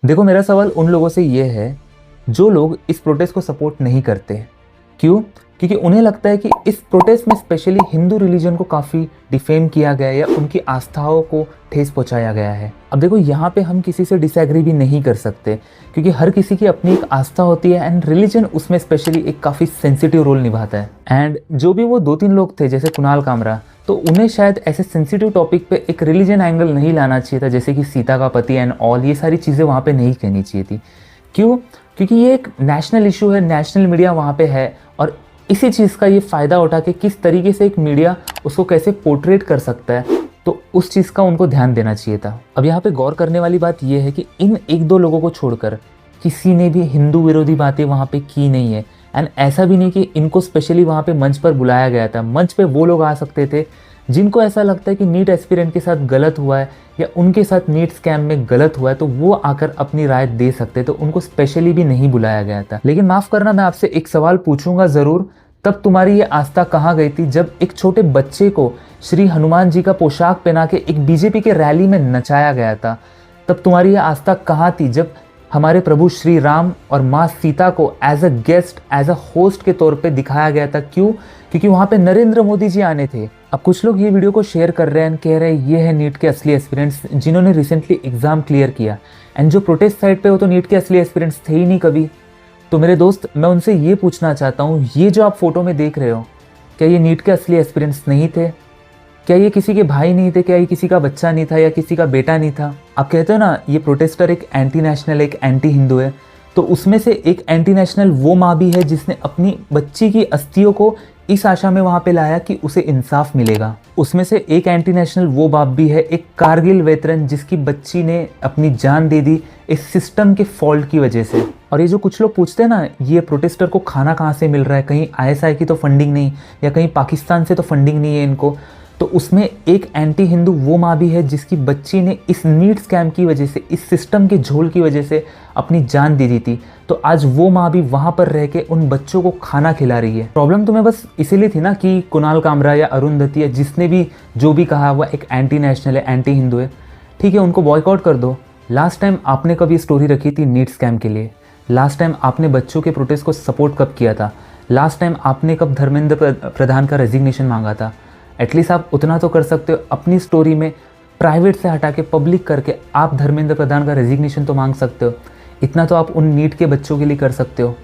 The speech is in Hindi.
देखो, मेरा सवाल उन लोगों से ये है जो लोग इस प्रोटेस्ट को सपोर्ट नहीं करते। क्यों? क्योंकि उन्हें लगता है कि इस प्रोटेस्ट में स्पेशली हिंदू रिलीजन को काफ़ी डिफेम किया गया है या उनकी आस्थाओं को ठेस पहुंचाया गया है। अब देखो, यहाँ पे हम किसी से डिसएग्री भी नहीं कर सकते क्योंकि हर किसी की अपनी एक आस्था होती है एंड रिलीजन उसमें स्पेशली एक काफ़ी सेंसिटिव रोल निभाता है। एंड जो भी वो 2-3 लोग थे जैसे कुणाल कामरा, तो उन्हें शायद ऐसे सेंसिटिव टॉपिक पे एक रिलीजन एंगल नहीं लाना चाहिए था, जैसे कि सीता का पति एंड ऑल, ये सारी चीज़ें वहाँ पे नहीं कहनी चाहिए थी। क्यों? क्योंकि ये एक नेशनल इशू है, नेशनल मीडिया वहाँ पे है और इसी चीज़ का ये फ़ायदा उठा के किस तरीके से एक मीडिया उसको कैसे पोर्ट्रेट कर सकता है, तो उस चीज़ का उनको ध्यान देना चाहिए था। अब यहाँ पे गौर करने वाली बात ये है कि इन 1-2 लोगों को छोड़कर किसी ने भी हिंदू विरोधी बातें वहाँ पे की नहीं है। एंड ऐसा भी नहीं कि इनको स्पेशली वहाँ पे मंच पर बुलाया गया था। मंच पे वो लोग आ सकते थे जिनको ऐसा लगता है कि नीट एस्पिरेंट के साथ गलत हुआ है या उनके साथ नीट स्कैम में गलत हुआ है, तो वो आकर अपनी राय दे सकते, तो उनको स्पेशली भी नहीं बुलाया गया था। लेकिन माफ़ करना, मैं आपसे एक सवाल पूछूंगा ज़रूर, तब तुम्हारी ये आस्था कहाँ गई थी जब एक छोटे बच्चे को श्री हनुमान जी का पोशाक पहना के एक बीजेपी के रैली में नचाया गया था? तब तुम्हारी ये आस्था कहाँ थी जब हमारे प्रभु श्री राम और माँ सीता को as a guest, as a host के तौर पे दिखाया गया था? क्यों? क्योंकि वहाँ पे नरेंद्र मोदी जी आने थे। अब कुछ लोग ये वीडियो को शेयर कर रहे हैं, कह रहे हैं ये है नीट के असली एस्पिरेंट्स जिन्होंने रिसेंटली एग्जाम क्लियर किया। एंड जो प्रोटेस्ट साइड पे वो तो नीट के असली एस्पिरेंट्स थे ही नहीं कभी। तो मेरे दोस्त, मैं उनसे ये पूछना चाहता हूँ, ये जो आप फोटो में देख रहे हो, क्या ये नीट के असली एस्पिरेंट्स नहीं थे? क्या ये किसी के भाई नहीं थे? क्या ये किसी का बच्चा नहीं था या किसी का बेटा नहीं था? आप कहते हो ना ये प्रोटेस्टर एक एंटी नेशनल, एक एंटी हिंदू है, तो उसमें से एक एंटी नेशनल वो माँ भी है जिसने अपनी बच्ची की अस्थियों को इस आशा में वहाँ पे लाया कि उसे इंसाफ मिलेगा। उसमें से एक एंटी नेशनल वो बाप भी है, एक कारगिल वेटरन जिसकी बच्ची ने अपनी जान दे दी इस सिस्टम के फॉल्ट की वजह से। और ये जो कुछ लोग पूछते हैं ना, ये प्रोटेस्टर को खाना कहाँ से मिल रहा है, कहीं आईएसआई की तो फंडिंग नहीं या कहीं पाकिस्तान से तो फंडिंग नहीं है इनको, तो उसमें एक एंटी हिंदू वो माँ भी है जिसकी बच्ची ने इस नीट स्कैम की वजह से, इस सिस्टम के झोल की वजह से अपनी जान दे दी थी। तो आज वो माँ भी वहाँ पर रह के उन बच्चों को खाना खिला रही है। प्रॉब्लम तुम्हें बस इसीलिए थी ना कि कुणाल कामरा या अरुंधति या जिसने भी जो भी कहा वो एक एंटी नेशनल है, एंटी हिंदू है, ठीक है, उनको बॉयकॉट कर दो। लास्ट टाइम आपने कभी स्टोरी रखी थी नीट स्कैम के लिए? लास्ट टाइम आपने बच्चों के प्रोटेस्ट को सपोर्ट कब किया था? लास्ट टाइम आपने कब धर्मेंद्र प्रधान का रेजिग्नेशन मांगा था? एटलीस्ट आप उतना तो कर सकते हो, अपनी स्टोरी में प्राइवेट से हटा के पब्लिक करके आप धर्मेंद्र प्रधान का रेजिग्नेशन तो मांग सकते हो। इतना तो आप उन नीट के बच्चों के लिए कर सकते हो।